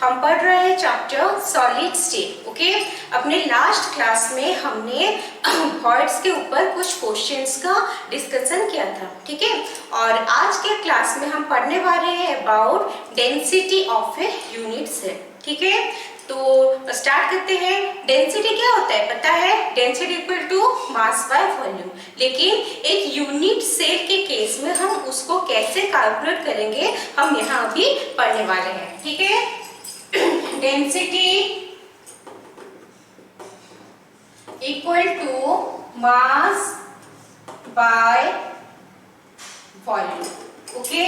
हम पढ़ रहे हैं चैप्टर सॉलिड स्टेट। ओके, अपने लास्ट क्लास में हमने वॉइड्स के ऊपर कुछ क्वेश्चंस का डिस्कशन किया था, ठीक है। और आज के क्लास में हम पढ़ने वाले हैं about density of a unit cell, ठीक है। तो स्टार्ट करते हैं। डेंसिटी क्या होता है पता है? Density equal to mass by volume. लेकिन एक यूनिट सेल के केस में हम उसको कैसे कैलकुलेट करेंगे हम यहाँ अभी पढ़ने वाले हैं, ठीक है। Density equal to mass by volume. Okay,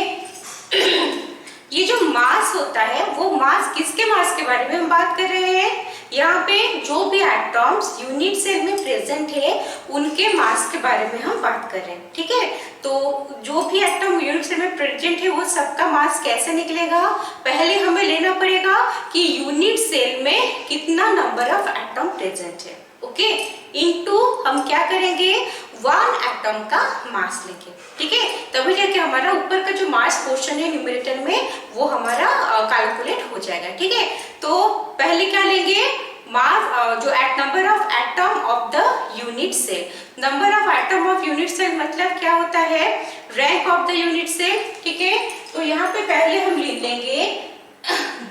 ये जो मास होता है वो मास, किसके मास के बारे में हम बात कर रहे हैं? यहाँ पे जो भी एटॉम्स यूनिट सेल में प्रेजेंट है उनके मास के बारे में हम बात कर रहे हैं, ठीक है। तो जो भी एटॉम यूनिट सेल में प्रेजेंट है वो सबका मास कैसे निकलेगा? पहले हमें लेना पड़ेगा कि यूनिट सेल में कितना नंबर ऑफ एटॉम प्रेजेंट है, ओके, इनटू हम क्या करेंगे, वन एटम का मास लेंगे, ठीक है। तभी जाके हमारा ऊपर का जो मास पोर्शन है न्यूमरेटर में वो हमारा कैलकुलेट हो जाएगा, ठीक है। तो पहले क्या लेंगे, मास जो number of atom of the unit cell. Number of atom of unit cell मतलब क्या होता है? Rank of the unit cell, ठीक है। तो यहाँ पे पहले हम लिख लेंगे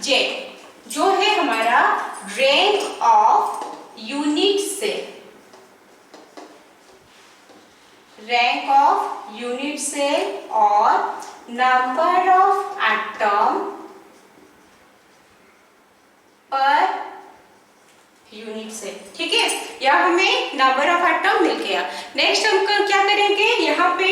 जेड, जो है हमारा rank of unit cell, rank of unit cell और number of atom per unit cell, ठीक है। यहाँ हमें नंबर ऑफ एटम मिल गया। नेक्स्ट हम क्या करेंगे, यहाँ पे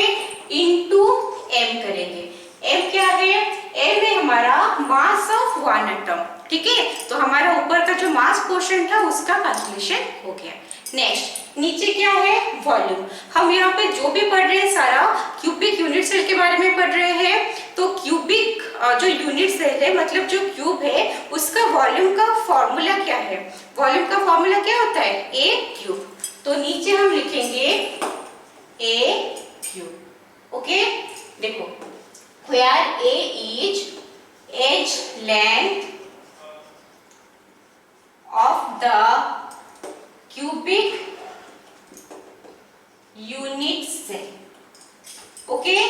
इनटू एम करेंगे। एम क्या है? एम है हमारा मास ऑफ वन एटम, ठीक है। तो हमारा ऊपर का जो मास पोर्शन था उसका कैलकुलेशन हो गया। नेक्स्ट नीचे क्या है? वॉल्यूम। हम यहाँ पे जो भी पढ़ रहे हैं सारा क्यूबिक यूनिट सेल के बारे में पढ़ रहे हैं। तो क्यूबिक जो यूनिट सेल है मतलब जो क्यूब है उसका वॉल्यूम का फॉर्मूला क्या है? वॉल्यूम का फॉर्मूला क्या होता है? ए क्यूब। तो नीचे हम लिखेंगे ए क्यूब, ओके। देखो, where A is edge length of the cubic unit cell, okay।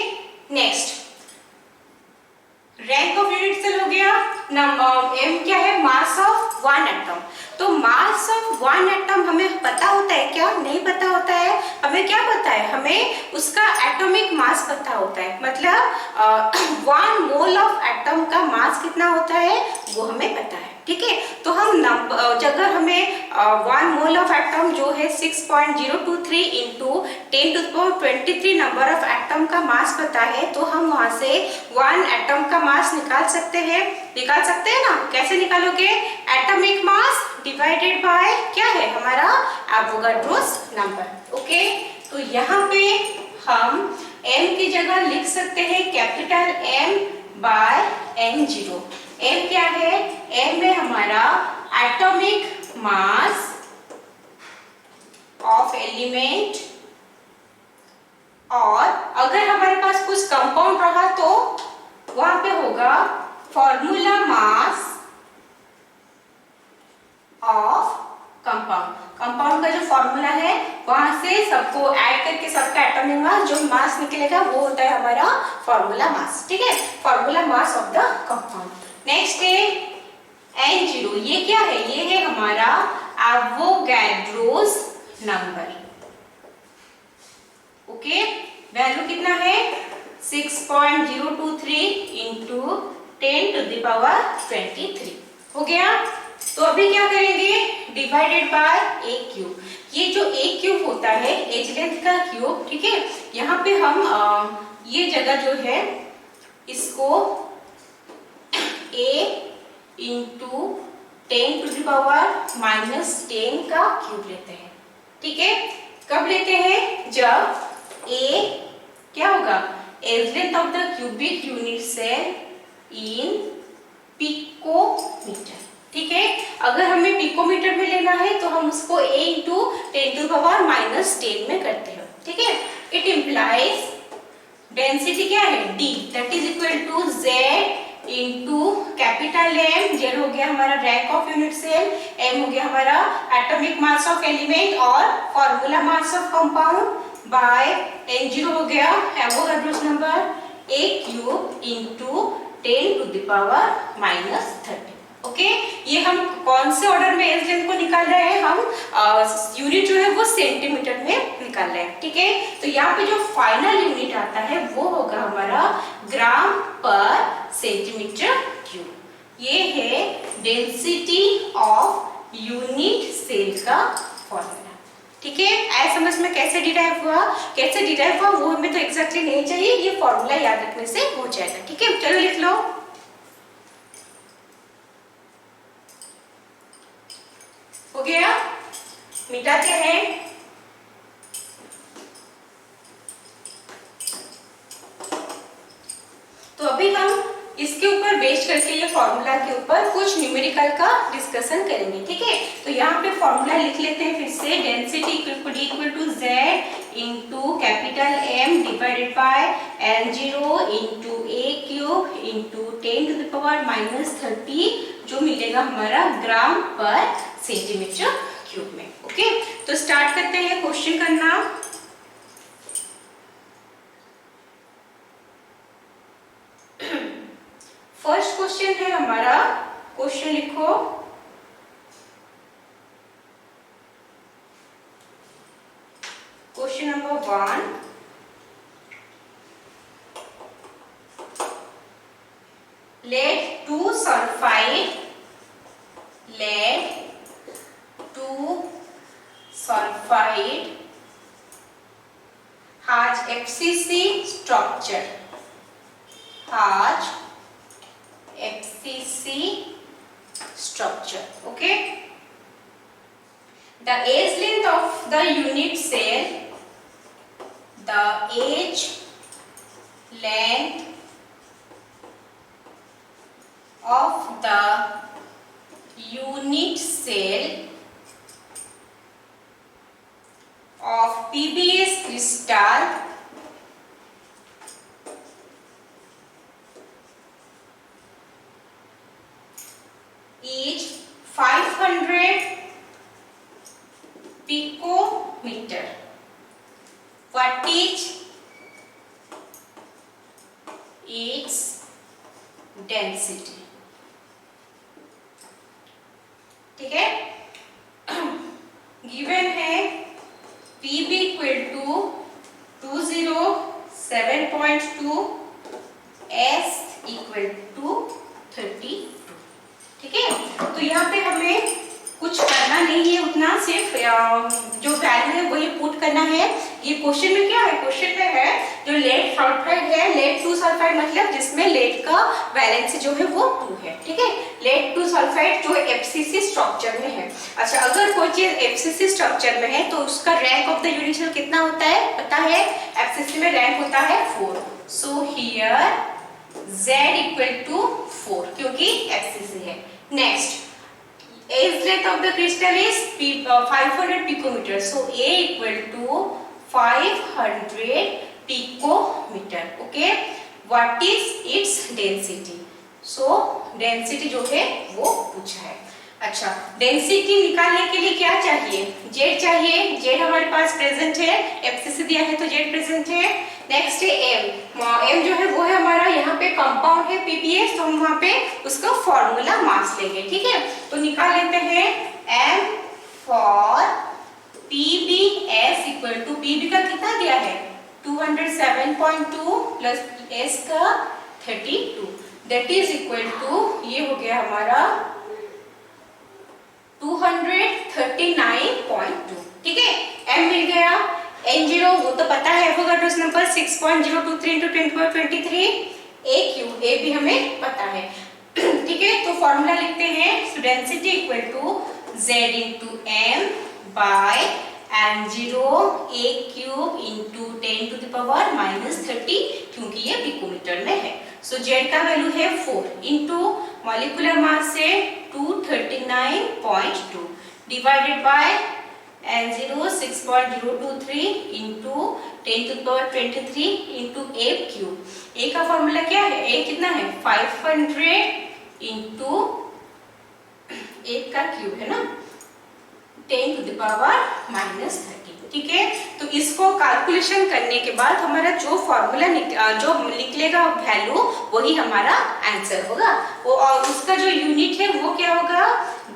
next rank of unit cell हो गया। नंबर एम क्या है? Mass of one atom. तो मास ऑफ वन एटम हमें पता होता है क्या? नहीं पता होता है। हमें क्या पता है? हमें उसका एटॉमिक मास पता होता है, मतलब वन मोल ऑफ एटम का मास कितना होता है वो हमें पता है, ठीक है। तो हम अगर हमें वन मोल ऑफ एटम जो है 6.023 इंटू 10⁻23 नंबर ऑफ एटम का मास पता है तो हम वहां से वन एटम का मास निकाल सकते हैं ना? कैसे निकालोगे? एटॉमिक मास डिवाइडेड बाय क्या है हमारा एवोगाड्रोस नंबर, ओके। तो यहाँ पे हम m की जगह लिख सकते हैं capital M by n0। m क्या है? m है हमारा एटॉमिक मास ऑफ एलिमेंट, और अगर हमारे पास कुछ कंपाउंड रहा तो वहां पे होगा formula mass of compound. Compound का जो फॉर्मूला है वहां से सबको ऐड करके सबका एटॉमिक मास जो मास निकलेगा वो होता है हमारा फॉर्मूला मास, ठीक है। Formula mass of the compound. Next है n0। ये क्या है? ये है हमारा एवोगाड्रोस नंबर, ओके। वैल्यू कितना है? 6.023 इंटू 10⁻23 हो गया। तो अभी क्या करेंगे? Divided by A cube. ये जो ए क्यूब होता है एज लेंथ का क्यूब, ठीक है। यहाँ पे हम ये जगह जो है इसको a इंटू 10⁻−10 का क्यूब लेते हैं, ठीक है। कब लेते हैं? जब a क्या होगा? Edge length of the cubic unit cell in picometre, ठीक है। अगर हमें पिकोमीटर में लेना है तो हम उसको a इंटू 10⁻−10 में करते हैं, ठीक है। इट इम्प्लाइज डेंसिटी क्या है? d, that is equal to z into capital M, Z हो गया हमारा rank of unit cell, M हो गया हमारा एटॉमिक मास ऑफ एलिमेंट और formula mass of compound, by N zero हो गया Avogadro's number, A cube into 10 to the power -30। Okay, ये हम कौन से ऑर्डर में एस लेंथ को निकाल रहे हैं, हम यूनिट जो है वो सेंटीमीटर में निकाल रहे हैं। ठीक है, तो यहाँ पे जो फाइनल यूनिट आता है वो होगा हमारा ग्राम पर सेंटीमीटर क्यूब। ये है डेंसिटी ऑफ यूनिट सेल का फॉर्मूला। ठीक है, ऐसा समझ में कैसे डिराइव हुआ वो हमें तो एग्जैक्टली नहीं चाहिए, ये फॉर्मूला याद रखने से हो जाएगा। ठीक है, चलो लिख लो। हो गया, मिटाते हैं। तो अभी हम इसके ऊपर बेस करके ये फॉर्मूला के ऊपर कुछ न्यूमेरिकल का डिस्कशन करेंगे। ठीक है, तो यहाँ पे फॉर्मूला लिख लेते हैं फिर से। Density equal to Z into capital M divided by N0 into A cube into 10 to the power -30, जो मिलेगा हमारा ग्राम पर सेंटीमीटर क्यूब में। ओके, तो स्टार्ट करते हैं क्वेश्चन करना। फर्स्ट क्वेश्चन है हमारा, क्वेश्चन लिखो। Question number 1, lead 2 sulfide has FCC structure, okay? The age length of the unit cell, the age length of the unit cell of PBS crystal is 500 picometer. What is its density? ठीक है, given है PB equal to 207.2, S equal to 32। ठीक है, तो यहाँ पे हमें कुछ करना नहीं है उतना, सिर्फ जो वैल्यू है वही पुट करना है। ये क्वेश्चन में क्या है, क्वेश्चन में है जो लेड सल्फाइड है, लेड 2 सल्फाइड मतलब जिसमें लेड का वैलेंसी जो है वो 2 है। ठीक है, लेड 2 सल्फाइड जो FCC स्ट्रक्चर में है। अच्छा, अगर कोई चीज FCC स्ट्रक्चर में है तो उसका rank of the unit cell कितना होता है पता है? FCC में रैंक होता है 4। So here Z equal to 4 क्योंकि FCC है। Next, age length of the crystal is 500 picometer, so A equal to 500 picometer. Okay, what is its density? So density जो है वो पूछा है। अच्छा, डेंसिटी निकालने के लिए क्या चाहिए? Z चाहिए, Z हमारे पास प्रेजेंट है, FCC दिया है तो Z प्रेजेंट है। नेक्स्ट है M जो है वो है हमारा यहाँ पे कंपाउंड है PBS, तो हम वहाँ पे उसका फॉर्मूला मास लेंगे। ठीक है, तो निकाल लेते हैं M for PBS equal to PB का कितना दिया है 207.2 प्लस S का 32, दैट इज इक्वल टू ये हो गया हमारा 239.2। ठीक है, M मिल गया। N0 वो तो पता है, Avogadro's number 6.023 × 10⁻23। A cube, A भी हमें पता है। ठीक है, तो फॉर्मूला लिखते हैं। So density equal to Z into M by N0 A cube into 10 to the power -30 क्योंकि ये पिकोमीटर में है। सो Z का वैल्यू है 4 इंटू मॉलिक्यूलर मास से 239.2 divided by n0 6.023 into 10⁻23 into a cube. a का फॉर्मूला क्या है, a कितना है 500 इंटू 8 का क्यूब है ना 10⁻30। ठीक है, तो इसको कैलकुलेशन करने के बाद हमारा जो फॉर्मूला जो निकलेगा वैल्यू वही हमारा आंसर होगा। वो और उसका जो यूनिट है वो क्या होगा,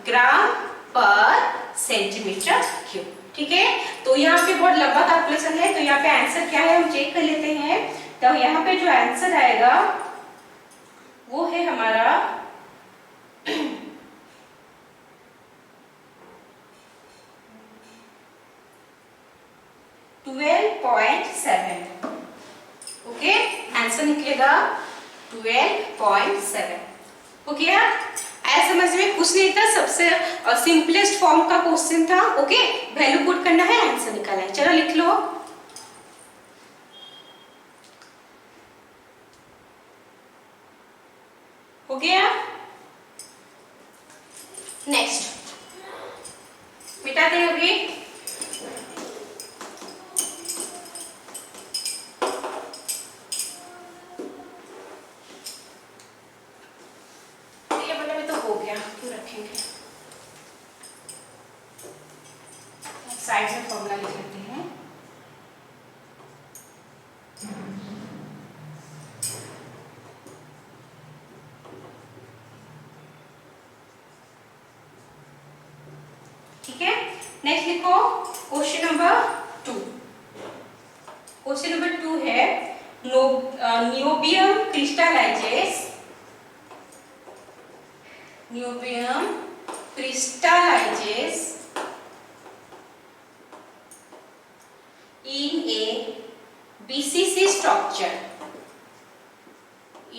ग्राम पर सेंटीमीटर क्यूब। ठीक है, तो यहाँ पे बहुत लंबा कैलकुलेशन है, तो यहाँ पे आंसर क्या है हम चेक कर लेते हैं। तो यहाँ पे जो आंसर आएगा वो है हमारा 12.7। ओके, आंसर निकलेगा 12.7। हो गया, ऐसा समझ में कुछ नहीं था, सबसे सिंपलेस्ट फॉर्म का क्वेश्चन था। ओके, वैल्यू पुट करना है, आंसर निकालना है। चलो लिख लो। हो गया, नेक्स्ट मिटाते हैं अभी। ये वाला भी तो हो गया, क्यों रखेंगे, साइड में फॉर्मूला लिख लेते हैं। ठीक है, नेक्स्ट लिखो क्वेश्चन नंबर 2। क्वेश्चन नंबर 2 है niobium crystallises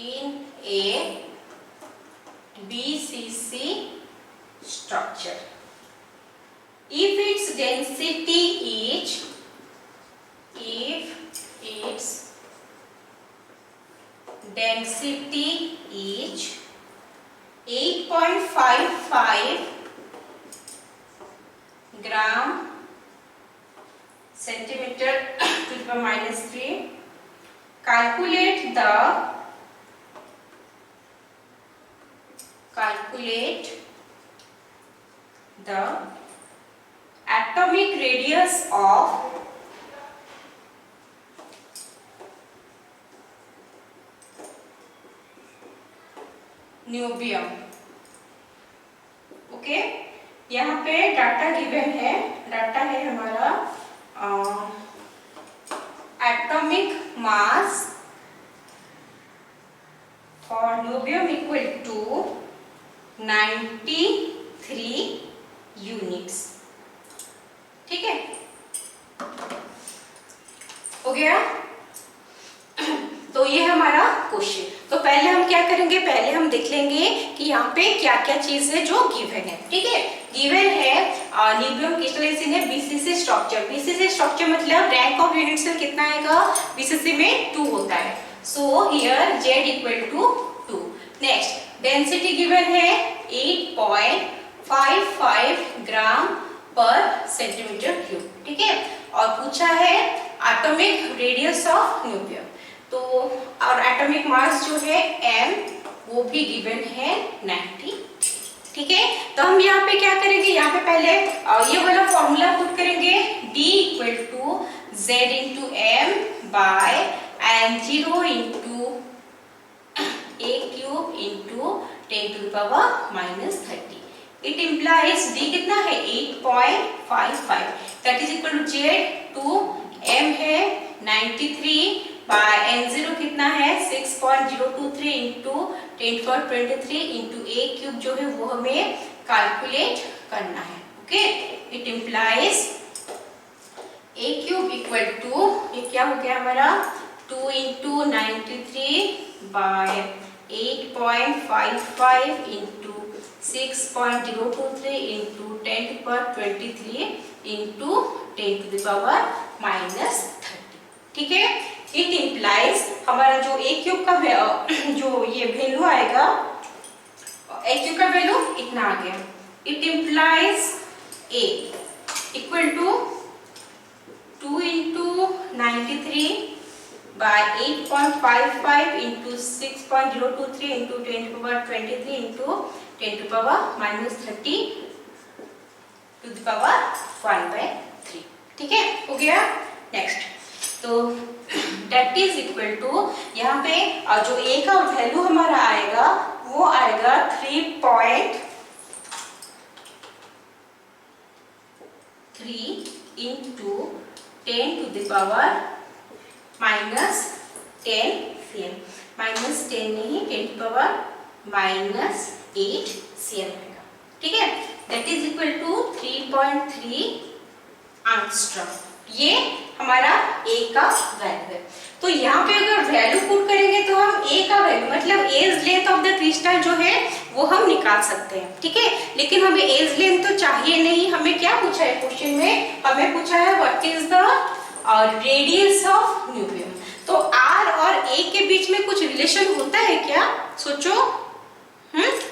in a BCC structure if its density is 8.55 gram centimeter to the power -3, calculate the atomic radius of niobium. Okay, यहाँ पे डाटा गिवन है, डाटा है हमारा atomic mass for niobium equal to 93 units. ठीक है, हो गया। तो ये हमारा क्वेश्चन। तो पहले हम क्या करेंगे, पहले हम देख लेंगे कि यहाँ पे क्या क्या चीज है जो गिवन है। ठीक है, गिवन है न्यूबियम क्रिस्टलाइजेशन है बीसीसी स्ट्रक्चर। बीसीसी स्ट्रक्चर मतलब रैंक ऑफ यूनिट सेल कितना आएगा, बीसीसी में 2 होता है। So here z equal to 2। Next, density given है 8.55 ग्राम पर सेंटीमीटर क्यूब। ठीक है, और पूछा है एटॉमिक रेडियस ऑफ न्यूबियम, तो और एटॉमिक मास जो है m वो भी गिवन है 90। ठीक है, तो हम यहाँ पे क्या करेंगे, यहाँ पे पहले ये वाला फॉर्मूला पुट करेंगे, d equal to z into m by n0 into a cube into 10⁻30। It implies d कितना है 8.55, that is equal to z to m है 93 बाय n0 कितना है 6.023 इंटू 10⁻23 इंटू a क्यूब जो है वो हमें कैलकुलेट करना है। Okay, it implies a cube equal to, ये क्या हो गया हमारा 2 into 93 by 8.55 into 6.023 into 10⁻23 into 10⁻30। ठीक है, इट इम्प्लाइज हमारा जो a क्यूब का जो ये वैल्यू आएगा, a क्यूब का वैल्यू इतना आ गया। It implies a equal to 2 into 93 by 8.55 into 6.023 into 10 to the power 23 into 10 to the power minus 30 to the power 1/3। ठीक है, हो गया। नेक्स्ट तो डेट इज इक्वल टू, यहाँ पे जो ए का वैल्यू हमारा आएगा वो आएगा 3.3 into 10 to the power minus 10 cm, minus 10 नहीं 10 to the power minus 8 cm रहेगा। ठीक है, that is equal to 3.3 angstrom. ये हमारा ए का वैल्यू है। तो यहाँ पे अगर वैल्यू पुट करेंगे तो हम ए का वैल्यू मतलब edge length of the crystal जो है वो हम निकाल सकते हैं। ठीक है, लेकिन हमें एज लेंथ तो चाहिए नहीं। हमें क्या पूछा है क्वेश्चन में, हमें पूछा है what is the radius of nucleus. तो आर और ए के बीच में कुछ रिलेशन होता है क्या, सोचो।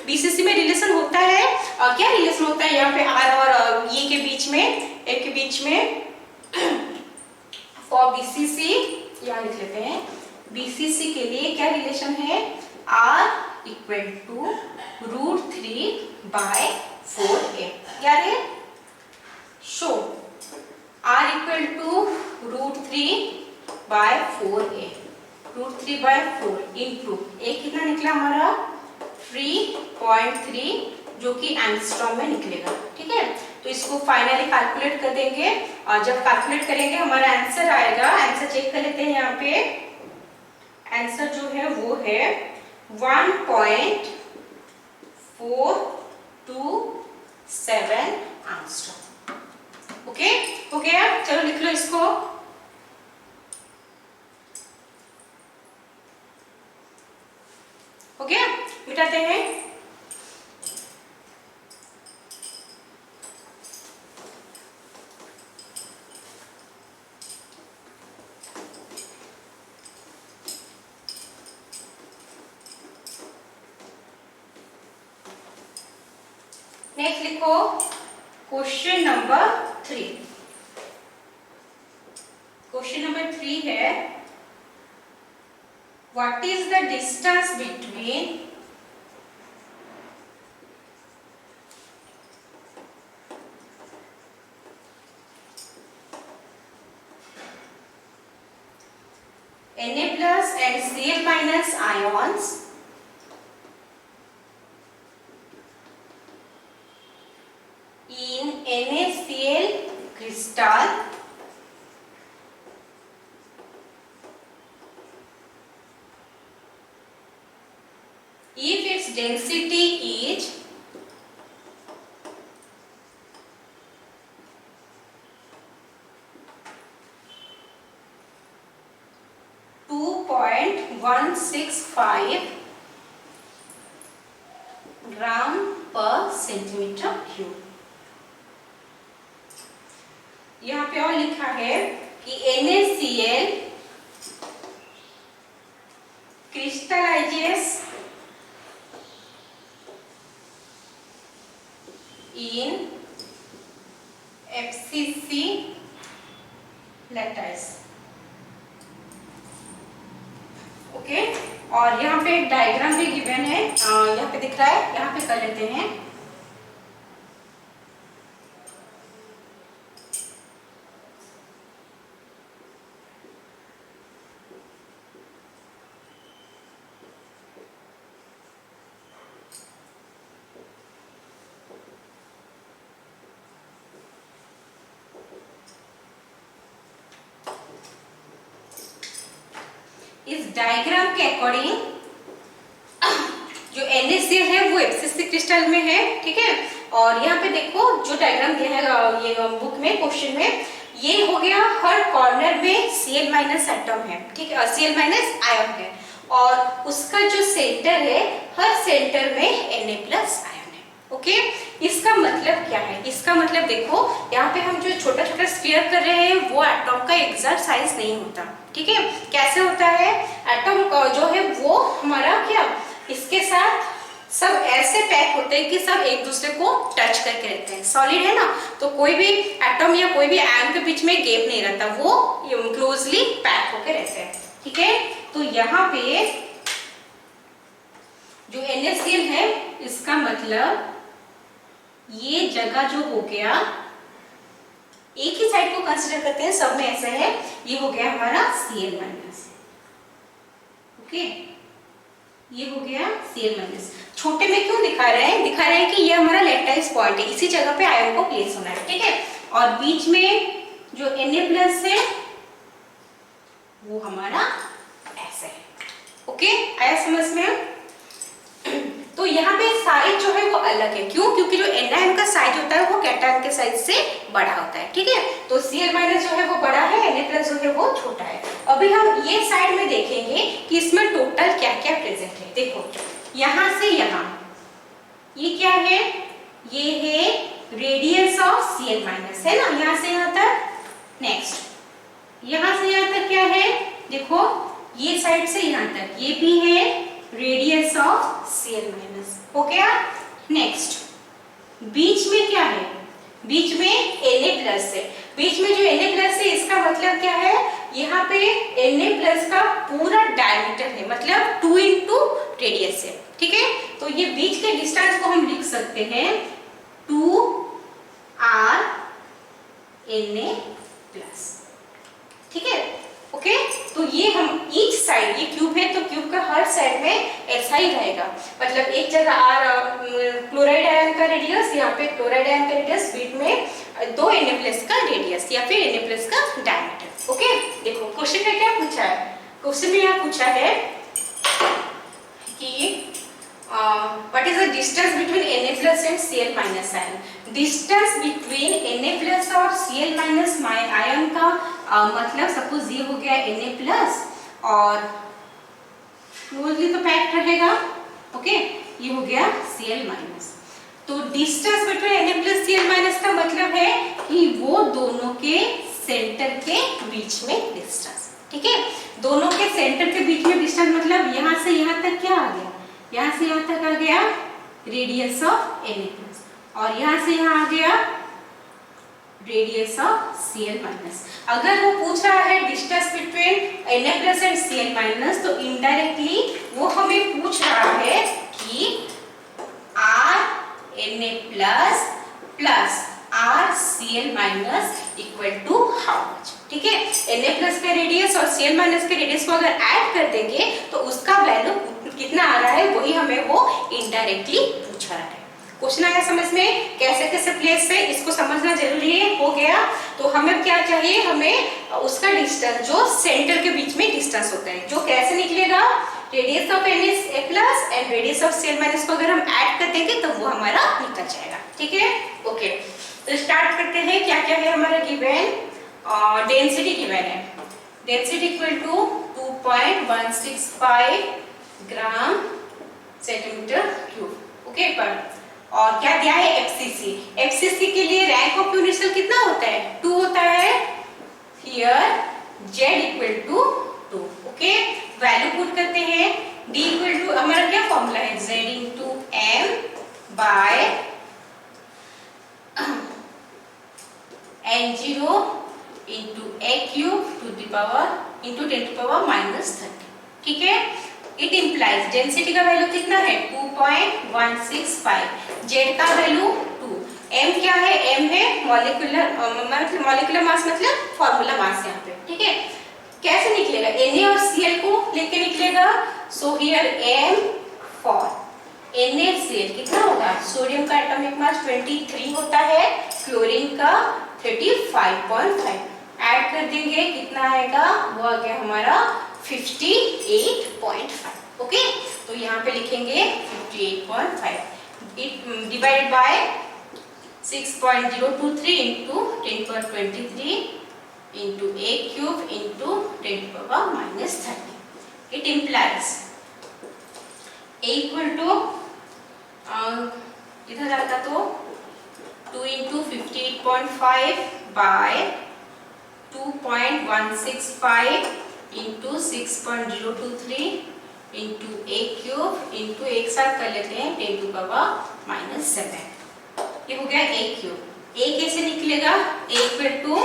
बीसीसी में रिलेशन होता है। क्या रिलेशन होता है यहाँ पे आर और ए के बीच में, फॉर बीसीसी यहाँ लिख लेते हैं। बीसीसी के लिए क्या रिलेशन है, आर इक्वल टू √3/4a। क्या है, so r equal to √3/4a, √3/4 into a कितना निकला हमारा 3.3 जो कि एंगस्ट्रॉम में निकलेगा। ठीक है, तो इसको फाइनली कैलकुलेट कर देंगे और जब कैलकुलेट करेंगे हमारा आंसर आएगा। आंसर चेक कर लेते हैं। यहाँ पे आंसर जो है वो है 1.427 एंगस्ट्रॉम। ओके, हो गया। चलो लिख लो इसको। हो गया, मिटाते हैं। नेक्स्ट लिखो क्वेश्चन नंबर 3। क्वेश्चन नंबर 3 है what is the distance between Na+ and Cl- ions in NaCl crystal if its density is 2.165 ग्राम पर सेंटीमीटर क्यूब। यहाँ पे और लिखा है कि NaCl crystallizes in FCC lattice। Okay, और यहाँ पे एक डायग्राम भी गिवन है, यहाँ पे दिख रहा है, यहाँ पे कर लेते हैं। इस डायग्राम के अकॉर्डिंग जो NaCl है वो FCC क्रिस्टल में है। ठीक है, और यहाँ पे देखो जो डायग्राम दिया है ये बुक में क्वेश्चन में, ये हो गया हर कॉर्नर में Cl- एटम है। ठीक है, Cl- आयन है, और उसका जो सेंटर है हर सेंटर में Na+ आयन है। ओके, इसका मतलब क्या है, इसका मतलब देखो यहाँ पे हम जो छोटा छोटा स्फीयर कर रहे हैं वो एटम का एग्जैक्ट साइज नहीं होता। ठीक है, कैसे होता है, एटम जो है वो हमारा क्या इसके साथ सब ऐसे पैक होते हैं कि सब एक दूसरे को टच करके रहते हैं। सॉलिड है ना, तो कोई भी एटम या कोई भी आयन के बीच में गैप नहीं रहता, वो क्लोजली पैक होके रहते हैं। ठीक है, तो यहाँ पे जो NaCl है इसका मतलब ये जगह जो हो गया, एक ही साइड को कंसीडर करते हैं, सब में ऐसा है, ये हो गया हमारा Cl-। ओके, ये हो गया Cl-। छोटे में क्यों दिखा रहे हैं? दिखा रहे हैं कि ये हमारा लेक्टाइज पॉइंट है, इसी जगह पे आयन को प्लेस होना है। ठीक है, और बीच में जो Na+ है वो हमारा ऐसे है। ओके, आया समझ में? तो यहाँ पे साइज जो है वो अलग है, क्यों? क्योंकि जो NaN का साइज होता है वो कैटायन के साइज से बड़ा होता है। ठीक है, तो Cl- जो है वो बड़ा है, Na+ जो है वो छोटा है। अभी हम ये साइड में देखेंगे कि इसमें टोटल क्या क्या प्रेजेंट है। देखो, यहाँ से यहाँ ये क्या है? ये है रेडियस ऑफ Cl- है ना, यहाँ से यहाँ तक। नेक्स्ट यहाँ से यहाँ तक क्या है? देखो, ये साइड से यहाँ तक ये भी है रेडियस ऑफ Cl-। हो गया। नेक्स्ट बीच में क्या है? बीच में Na+ है। बीच में जो Na+ है इसका मतलब क्या है? यहाँ पे Na+ का पूरा डायमीटर है, मतलब 2 into रेडियस है। ठीक है, तो ये बीच के डिस्टेंस को हम लिख सकते हैं 2r Na+। ठीक है, ओके, तो ये हम ईच साइड, ये क्यूब है तो क्यूब का हर साइड में ऐसा ही रहेगा, मतलब एक जगह r क्लोराइड आयन का रेडियस, यहाँ पे क्लोराइड आयन का रेडियस, बीच में 2 Na+ का रेडियस या फिर Na+ का डायमीटर। ओके, देखो क्वेश्चन में क्या पूछा है? क्वेश्चन में यहाँ पूछा है कि what is the distance between Na+ and Cl- ion? Distance between Na+ और Cl- आयन का मतलब सपोज ये हो गया Na+ और क्लोजली तो पैक्ड रहेगा। ओके, ये हो गया Cl-। तो डिस्टेंस बिटवीन Na+ Cl- का मतलब है कि वो दोनों के सेंटर के बीच में डिस्टेंस। ठीक है, दोनों के सेंटर के बीच में डिस्टेंस मतलब यहाँ से यहाँ तक क्या आ गया? यहाँ से यहाँ तक आ गया रेडियस ऑफ Na+, और यहाँ से यहाँ आ गया रेडियस ऑफ Cl-। अगर वो पूछ रहा है distance between Na+ and Cl-, तो इनडायरेक्टली वो हमें पूछ रहा है कि r Na+ plus r Cl- equal to how much. ठीक है, Na+ का रेडियस और Cl- के रेडियस को अगर ऐड कर देंगे तो उसका वैल्यू कितना आ रहा है वही हमें वो इनडायरेक्टली पूछ रहा है। क्वेश्चन आया समझ में? कैसे कैसे प्लेस है इसको समझना जरूरी है। हो गया, तो हमें क्या चाहिए? हमें उसका डिस्टेंस जो सेंटर के बीच में डिस्टेंस होता है, जो कैसे निकलेगा? Radius of Na+ and radius of Cl- को अगर हम ऐड कर देंगे तो वो हमारा निकल जाएगा। ठीक है, ओके, तो स्टार्ट करते हैं। क्या क्या है हमारा गिवन? डेंसिटी गिवन है, density equal to 2.165 gram centimetre cube. Okay, पर और क्या दिया है? FCC। FCC के लिए रैंक ऑफ यूनिट कितना होता है? 2 होता है। Here Z equal to 2। Okay, value put करते हैं। D इक्वल टू हमारा क्या फॉर्मूला है? Z into M by N0 into A cube to the power into 10 to power -30। ठीक है, इट इंप्लाइज डेंसिटी का वैल्यू कितना है? 2.165, Z का वैल्यू 2, M क्या है? M है मॉलिक्यूलर मास मतलब फॉर्मूला मास यहाँ पे। ठीक है, कैसे निकलेगा? Na और Cl को लेके निकलेगा। So here M for NaCl कितना होगा? सोडियम का एटॉमिक मास 23 होता है, क्लोरीन का 35.5, ऐड कर देंगे कितना आएगा? वो आ गया हमारा 58.5। ओके, तो यहाँ पे लिखेंगे 58.5 divide by 6.023 into 10^23 into A cube into 10^-30। It implies A equal to इधर आता तो 2 into 58.5 by 2.165 into 6.023 into A cube into एक साथ कर लेते हैं 10 टू पावर -7। ये हो गया ए क्यूब। ए कैसे निकलेगा? A equal to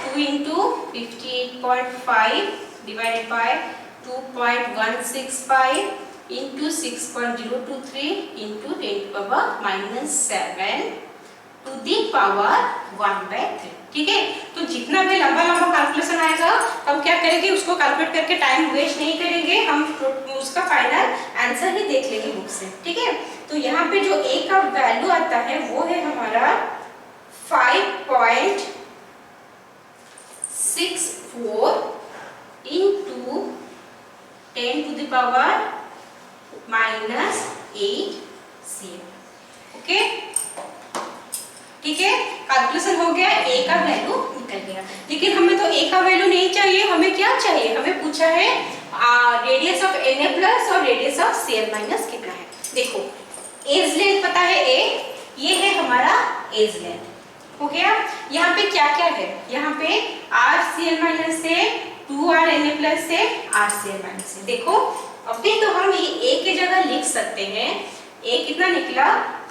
2 into 58.5 divided by 2.165 into 6.023 into 10 to power -7 to the power 1/3। ठीक है, तो जितना भी लंबा लंबा कैलकुलेशन आएगा हम क्या करेंगे, उसको कैलकुलेट करके टाइम वेस्ट नहीं करेंगे, हम उसका फाइनल आंसर ही देख लेंगे बुक से। ठीक है, तो यहाँ पे जो ए का वैल्यू आता है वो है हमारा 5.64 into 10 to the power -8 cm। Okay, ठीक है, कैलकुलेशन हो गया, ए का वैल्यू निकल गया। लेकिन हमें तो ए का वैल्यू नहीं चाहिए, हमें क्या चाहिए? हमें पूछा है रेडियस ऑफ Na प्लस और रेडियस ऑफ Cl माइनस कितना है। देखो एज लेंथ पता है ए, ये है हमारा एज लेंथ। हो गया, यहाँ पे क्या क्या है? यहाँ पे RCl माइनस से 2RNA प्लस से RCl माइनस से। देखो अभी तो हम ये ए की जगह लिख सकते हैं, ए कितना निकला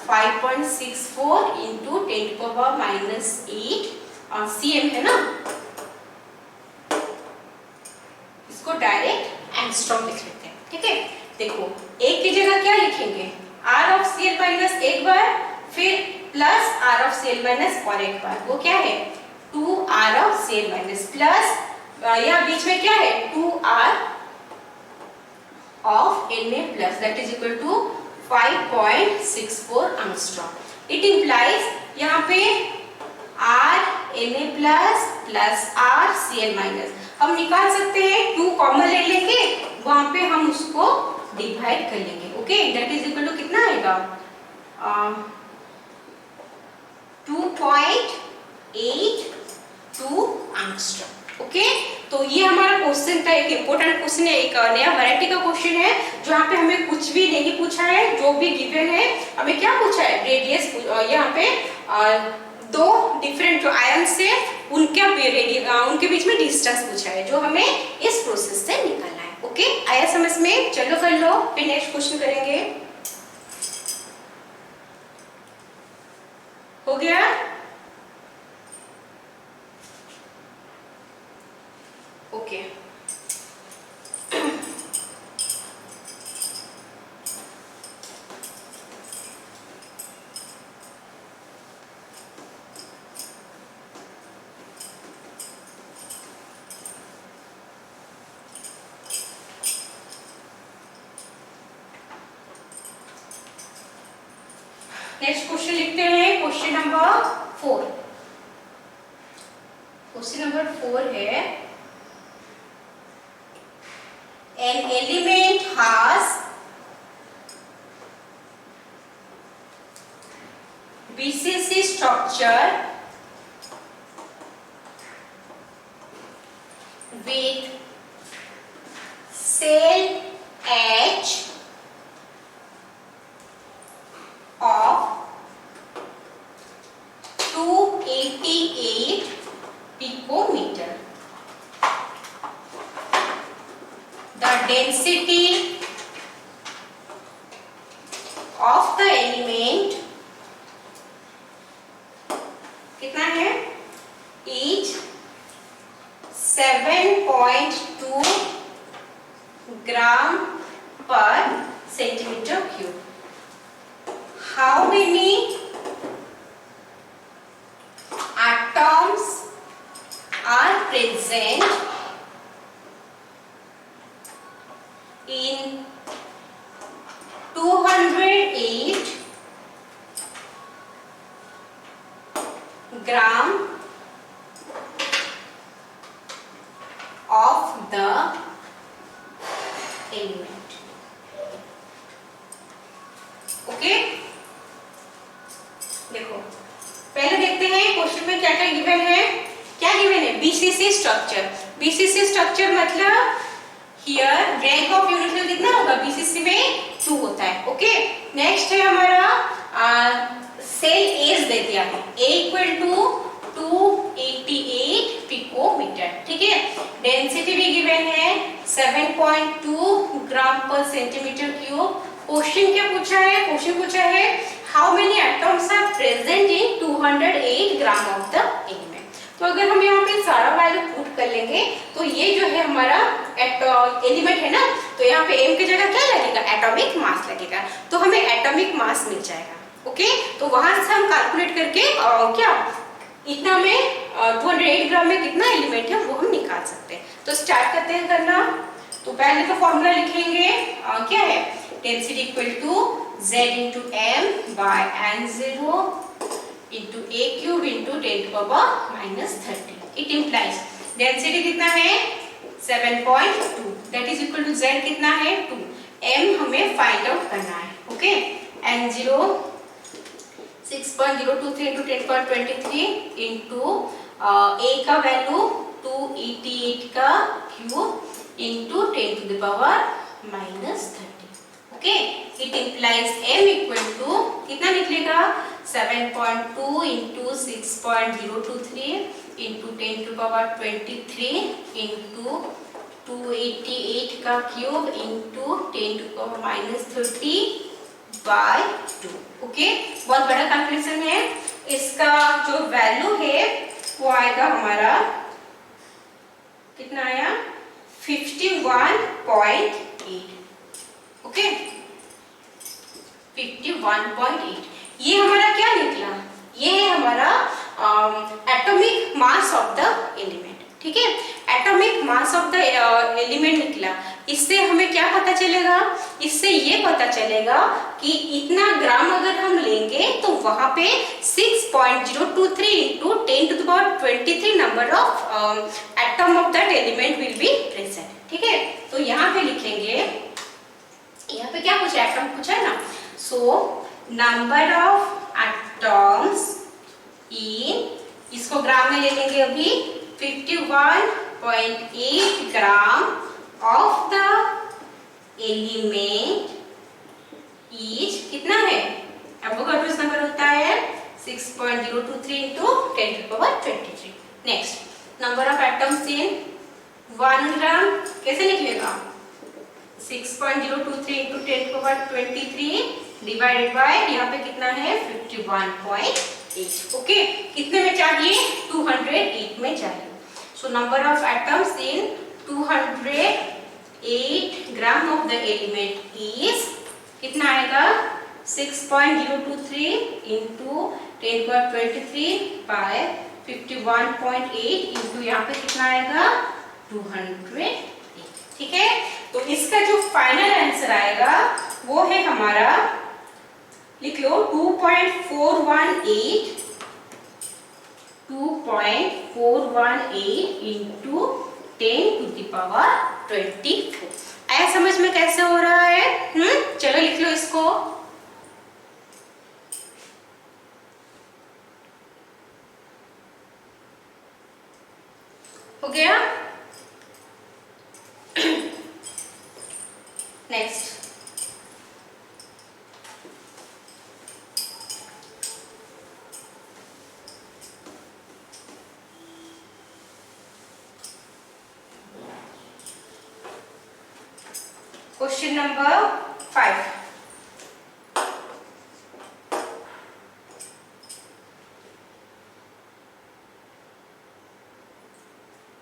5.64 इंटू 10 टू पावर -8 और cm है ना, इसको डायरेक्ट एंगस्ट्रॉम लिख लेते हैं। ठीक है, देखो a की जगह क्या लिखेंगे? r ऑफ Cl माइनस एक बार, फिर plus r of Cl minus और एक बार, वो क्या है 2r of Cl minus plus यहाँ बीच में क्या है 2r of Na plus that is equal to 5.64 angstrom. It implies यहाँ पे R Na plus plus R Cl minus हम निकाल सकते हैं, 2 कॉमन ले लेंगे, वहां पे हम उसको डिवाइड कर लेंगे। Okay, that is equal to कितना आएगा 2.82 एंगस्ट्रॉम। ओके, तो ये हमारा क्वेश्चन था, एक इंपॉर्टेंट क्वेश्चन है, एक नया वैरायटी का क्वेश्चन है, जहाँ पे हमें कुछ भी नहीं पूछा है, जो भी गिवन है हमें क्या पूछा है रेडियस। यहाँ पे दो डिफरेंट जो आयन से उनके बीच में डिस्टेंस पूछा है, जो हमें इस प्रोसेस से निकालना है। ओके, आया समझ में? चलो कर लो, फिर नेक्स्ट क्वेश्चन करेंगे। हो गया? ओके, नेक्स्ट क्वेश्चन लिखते हैं, क्वेश्चन नंबर 4। क्वेश्चन नंबर 4 है an element has BCC structure with cell H of 288 picometer. The density of the element कितना है? Is 7.2 ग्राम पर centimetre cube. How many atoms are present in 208 gram of the element? Okay, देखो पहले देखते हैं question में क्या क्या गिवन है। क्या गिवन है? BCC structure. बीसीसी स्ट्रक्चर मतलब हियर रैंक ऑफ यूनिट में कितना होगा? बीसीसी में 2 होता है। ओके, नेक्स्ट है हमारा सेल एज दे दिया है, A इक्वल टू 288 पिकोमीटर। ठीक है, डेंसिटी भी गिवन है 7.2 ग्राम पर सेंटीमीटर क्यूब। क्वेश्चन क्या पूछा है? क्वेश्चन पूछा है how many atoms are present in 208 gram of the element. तो अगर हम यहाँ पे सारा वैल्यू पुट कर लेंगे तो ये जो है हमारा एलिमेंट है ना, तो यहाँ पे m की जगह क्या लगेगा? एटॉमिक मास लगेगा, तो हमें एटॉमिक मास मिल जाएगा। ओके, तो वहां से हम कैलकुलेट करके क्या इतना में 208 ग्राम में कितना एलिमेंट है वो हम निकाल सकते हैं। तो स्टार्ट करते हैं करना। तो पहले तो फॉर्मूला लिखेंगे, क्या है? Density equal to z into M by n0 into a cube into 10⁻⁻30। It implies density कितना है? 7.2, that is equal to z कितना है? 2। m हमें फाइंड आउट करना है। Okay, n0 6.023 into 10⁻23 into a का वैल्यू 288 का cube into 10⁻⁻30। Okay, it implies m equal to कितना निकलेगा? 7.2 इंटू 6.023 इंटू 10⁻23 इंटू 288 का क्यूब इंटू 10⁻30 बाय 2। ओके, बहुत बड़ा कैलकुलेशन है। इसका जो वैल्यू है वो आएगा हमारा कितना आया? 51.8। ओके, 51.8। ये हमारा क्या निकला? ये है हमारा atomic mass of the element. ठीक है, atomic mass of the element निकला। इससे हमें क्या पता चलेगा? इससे ये पता चलेगा कि इतना ग्राम अगर हम लेंगे तो वहां पे 6.023 into 10⁻23 number of atom of that element will be present. ठीक है, तो यहाँ पे लिखेंगे, यहाँ पे क्या पूछा? एटम पूछा है ना। So number of atoms in, इसको ग्राम में ले लेंगे अभी, 51.8 ग्राम ऑफ द एलिमेंट इज कितना है? एवोगाड्रोस नंबर होता है 6.023 into 10⁻23। Next, number of atoms in 1 ग्राम कैसे निकलेगा? 6.023 इंटू 10⁻23 डिवाइडेड बाय यहाँ पे कितना है? 51.8। ओके, कितने में चाहिए? 208 में चाहिए। So number of atoms in 208 gram of the element is कितना आएगा? 6.023 इंटू 10⁻23 बाय 51.8 इंटू यहाँ पे कितना आएगा? 208। ठीक है, तो इसका जो फाइनल आंसर आएगा वो है हमारा, लिख लो, 2.418 इंटू 10⁻24। आया समझ में कैसे हो रहा है? चलो लिख लो इसको। हो गया? Next, question number 5।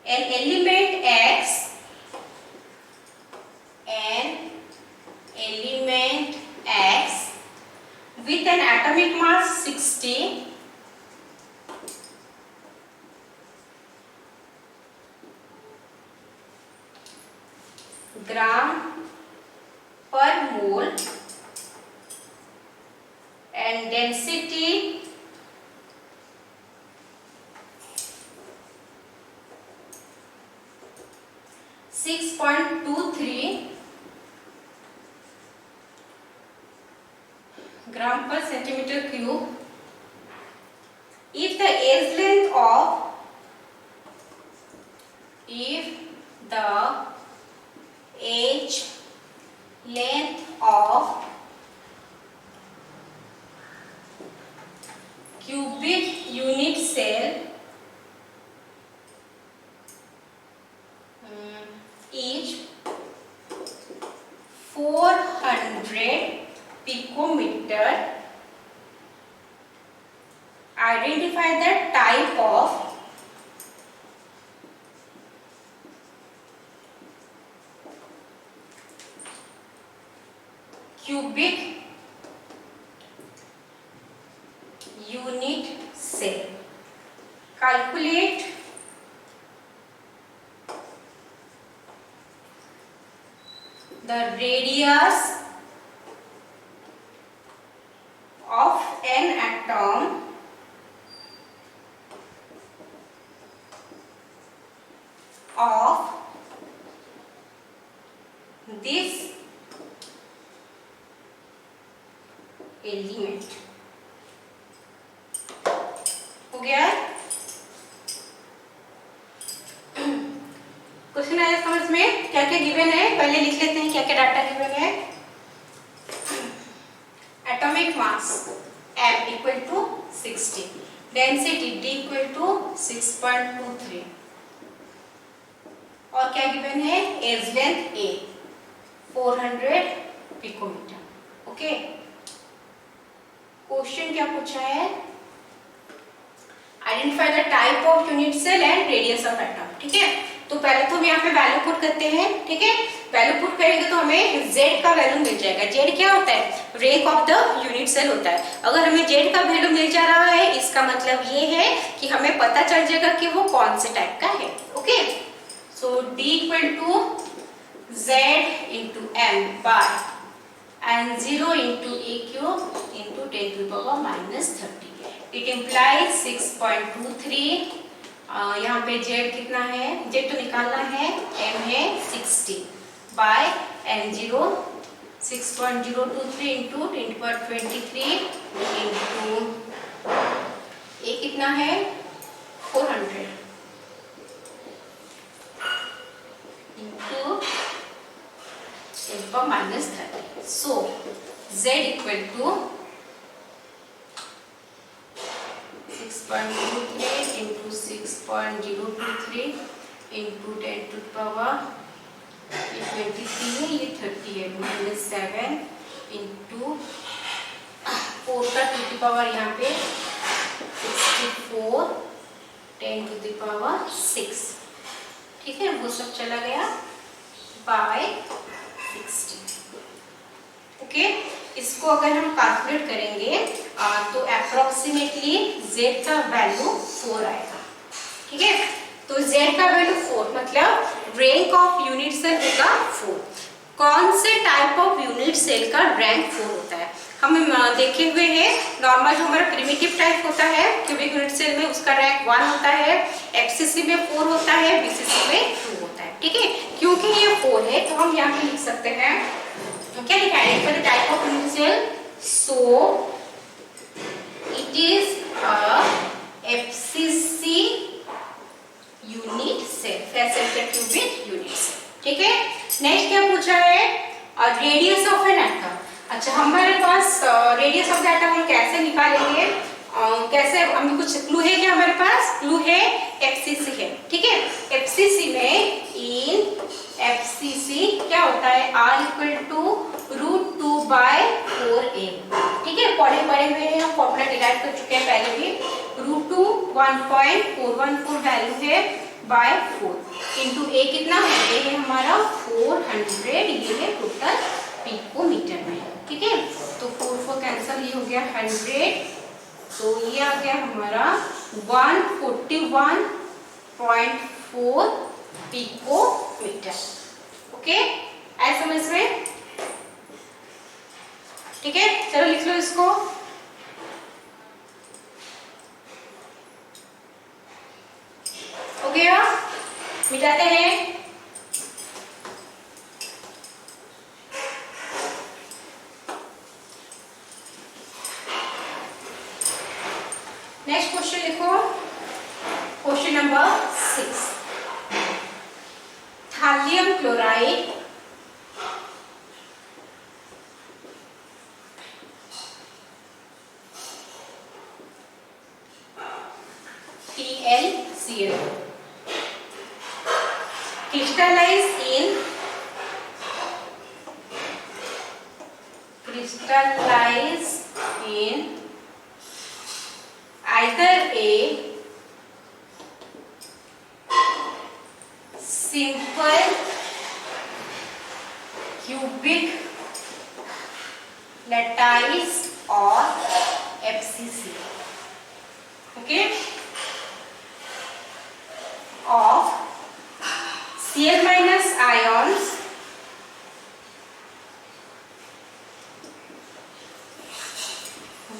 An element X with an atomic mass 60 gram per mole and density 6.23 gram per centimeter cube. If the edge length of cubic unit cell is 4 identify the type of cubic unit cell. Calculate the radius of an atom of this element. हो गया? Question आया समझ में? क्या क्या given है पहले लिख लेते हैं. क्या क्या डाटा गिवन है. Atomic mass m equal to 60, density d equal to 6.23 और क्या गिवन है. Edge length a 400 picometre. Okay. Question क्या पूछा है. Identify the type of unit cell and radius of atom. ठीक है. तो पहले तो हम यहाँ पे वैल्यू पुट करते हैं. ठीक है. वैल्यू पुट करेंगे तो हमें z का वैल्यू मिल जाएगा. z क्या होता है. Rank of the unit cell होता है. अगर हमें z का वैल्यू मिल जा रहा है इसका मतलब ये है कि हमें पता चल जाएगा कि वो कौन से टाइप का है. Okay. So d equal to z into m by n0 into aq into 10 to the power minus 30. It implies 6.23. यहाँ पे z कितना है. z तो निकालना है. m है 60 by n0 6.023 into 10 to the power 23 into a कितना है 400 into 10 to the power minus 30. So z equal to 6.23 into 6.023 into 10 to the power 23 है. ये 30 है. minus 7 into 4 का 2 की पावर यहाँ पे 64 10 to the power 6. ठीक है. वो सब चला गया by 60. ओके. इसको अगर हम कैलकुलेट करेंगे तो अप्रोक्सीमेटली z का वैल्यू 4 आएगा. ठीक है. तो z का वैल्यू 4 मतलब रैंक ऑफ यूनिट सेल होगा 4. कौन से टाइप ऑफ यूनिट सेल का रैंक 4 होता है हम देखे हुए हैं. नॉर्मल जो हमारा प्रिमिटिव टाइप होता है क्यूबिक यूनिट सेल में उसका रैंक 1 होता है. एफसीसी में 4 होता है. बीसीसी में 2 होता है. ठीक है. क्योंकि ये 4 है तो हम यहाँ पे लिख सकते हैं क्या लिखा है for the type of unit cell. So it is a FCC unit cell. Facilitated cubic unit cell. ठीक है. नेक्स्ट क्या पूछा है. Radius of an atom. अच्छा हमारे पास रेडियस ऑफ द एटम हम कैसे निकालेंगे. कैसे हमें कुछ क्लू है क्या हमारे पास. क्लू है एफसीसी है. ठीक है. एफसीसी में इन एफसीसी क्या होता है r equal to √2 by 4a. ठीक है. पढ़े हुए हैं हम फॉर्मूला डिराइव कर चुके हैं पहले भी. √2 1.414 वैल्यू है by 4 इंटू a कितना है. a है हमारा 400. ये है टोटल पिकोमीटर में. ठीक है. तो 4 कैंसिल ये हो गया 100. तो ये आ गया हमारा 141.4 पिकोमीटर. ओके. ऐसा समझ में. ठीक है. चलो लिख लो इसको. हो गया. मिटाते हैं. नेक्स्ट क्वेश्चन लिखो. Question number 6. Thallium chloride TlCl crystallize in either a simple cubic lattice और FCC, okay, of Cl minus ions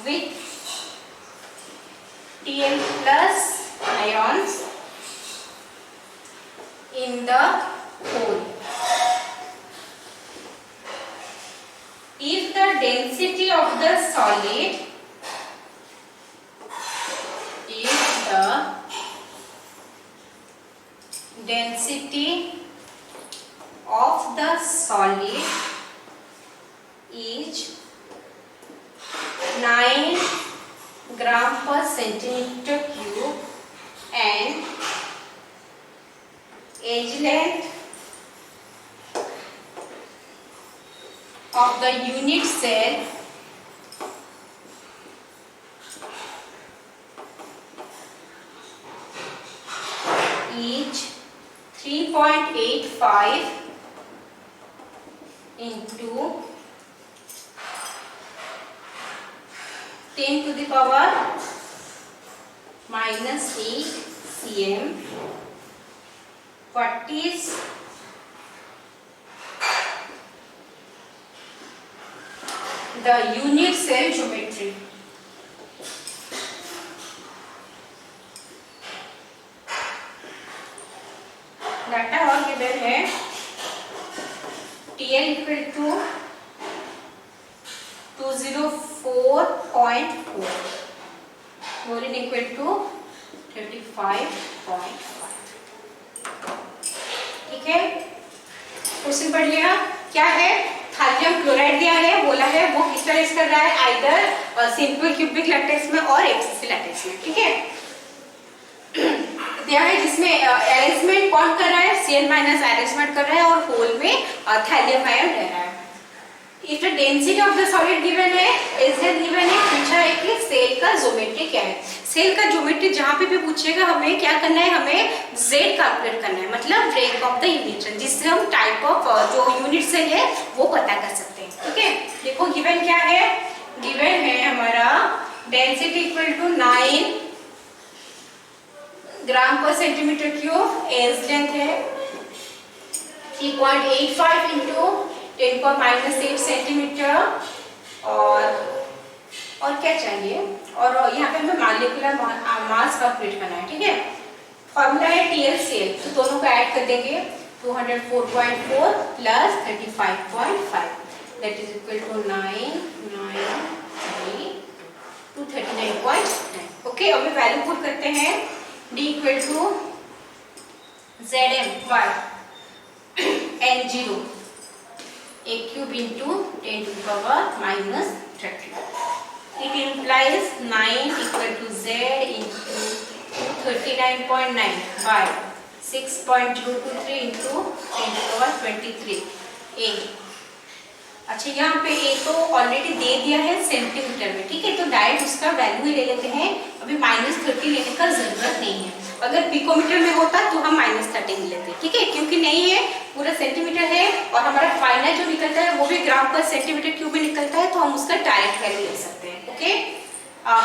with Tl plus ions in the whole. If the density of the solid, if the density of the solid is 9 gram per centimeter cube and edge length of the unit cell is 3.85 into 10 to the power minus 8 cm. What is the unit cell geometry? Data और given है TL equal to 204.4, chlorine equal to 35.5. ठीक है, question पढ़ लिया. क्या है, thallium chloride दिया है, बोला है वो क्रिस्टलाइज कर रहा है आइदर सिंपल क्यूबिक लैटिस में और FCC लैटिस में. ठीक है, दिया है जिसमें अरेंजमेंट कौन कर रहा है, Cl माइनस अरेंजमेंट कर रहा है और होल में थैलियम आयन रह रहा है. If the density of the solid given है, एसएल गिवन है, पूछा है कि सेल का ज्योमेट्री क्या है. सेल का ज्योमेट्री जहां पे भी पूछेगा हमें क्या करना है, हमें Z कैलकुलेट करना है, मतलब ब्रेक ऑफ द यूनिट, जिससे हम टाइप ऑफ जो यूनिट सेल है वो पता कर सकते हैं. ठीक है, देखो गिवन क्या है, गिवन है हमारा डेंसिटी इक्वल टू 9 ग्राम पर सेंटीमीटर क्यूब, एज लेंथ है 3.85 इंटू 10 पर माइनस 8 सेंटीमीटर, और क्या चाहिए, और यहाँ पे हमें मॉलिक्यूलर मास कैलकुलेट करना है. ठीक है, फॉर्मूला है TlCl, तो दोनों को ऐड कर देंगे 204.4 plus 35.5 that is equal to 239.9. Okay, अब वैल्यू पुट करते हैं. D equal to Zm y N0 a cube into 10 to the power minus 30. It implies 9 equal to Z into 239.9 by 6.023 into 10 to the power 23 A. अच्छा, यहाँ पे A तो already दे दिया है centimetre में. ठीक है, तो डायरेक्ट उसका वैल्यू ही ले लेते हैं, अभी -30 लेने का जरूरत नहीं है. अगर पिकोमीटर में होता तो हम -30 लेते. ठीक है, क्योंकि नहीं है, पूरा सेंटीमीटर है और हमारा फाइनल जो निकलता है वो भी ग्राम पर सेंटीमीटर क्यूब में निकलता है, तो हम उसका डायरेक्ट वैल्यू ले सकते हैं. ओके,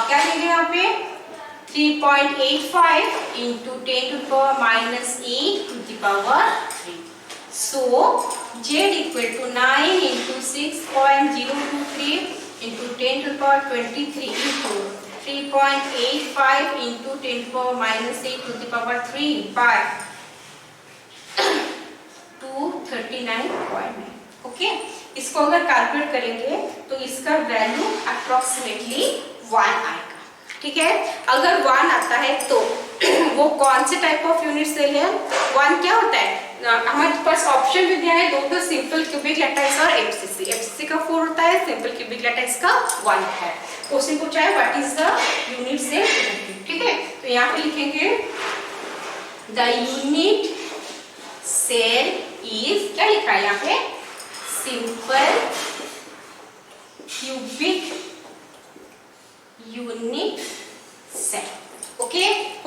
क्या लेंगे यहाँ पे 3.85 into 10 to the power minus 8 to the power 3. So Z equal to 9 into 6.023 into 10 to the power 23 into 3.85 into 10 to the power minus 8 to the power 3 by 239.9. Okay, इसको अगर calculate करेंगे तो इसका वैल्यू अप्रोक्सीमेटली 1 आएगा. ठीक है, अगर 1 आता है तो वो कौन से टाइप ऑफ यूनिट सेल है. 1 क्या होता है, हमारे पास ऑप्शन भी दिया है, 2 तो सिंपल क्यूबिक लैटिस और FCC का 4 होता है, सिंपल क्यूबिक लैटिस का 1 है. क्वेश्चन पूछा है what is the unit cell. ठीक है, तो यहाँ पे लिखेंगे द यूनिट सेल इज, क्या लिखा है यहाँ पे, सिंपल क्यूबिक यूनिट सेल.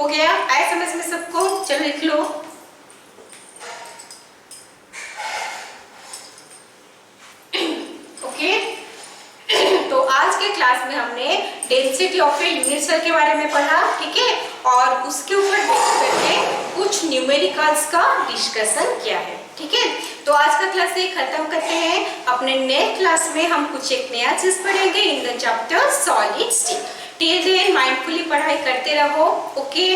हो गया? आया समझ में सबको? चलो लिख लो। ओके, तो आज के क्लास में हमने density of a unit cell के बारे में पढ़ा, ठीक है, और उसके ऊपर बेस करके कुछ न्यूमेरिकल्स का डिस्कशन किया है, ठीक है। तो आज का क्लास ये खत्म करते हैं। अपने नेक्स्ट क्लास में हम कुछ एक नया चीज पढ़ेंगे in the chapter solid state. Till then mindfully पढ़ाई करते रहो। ओके।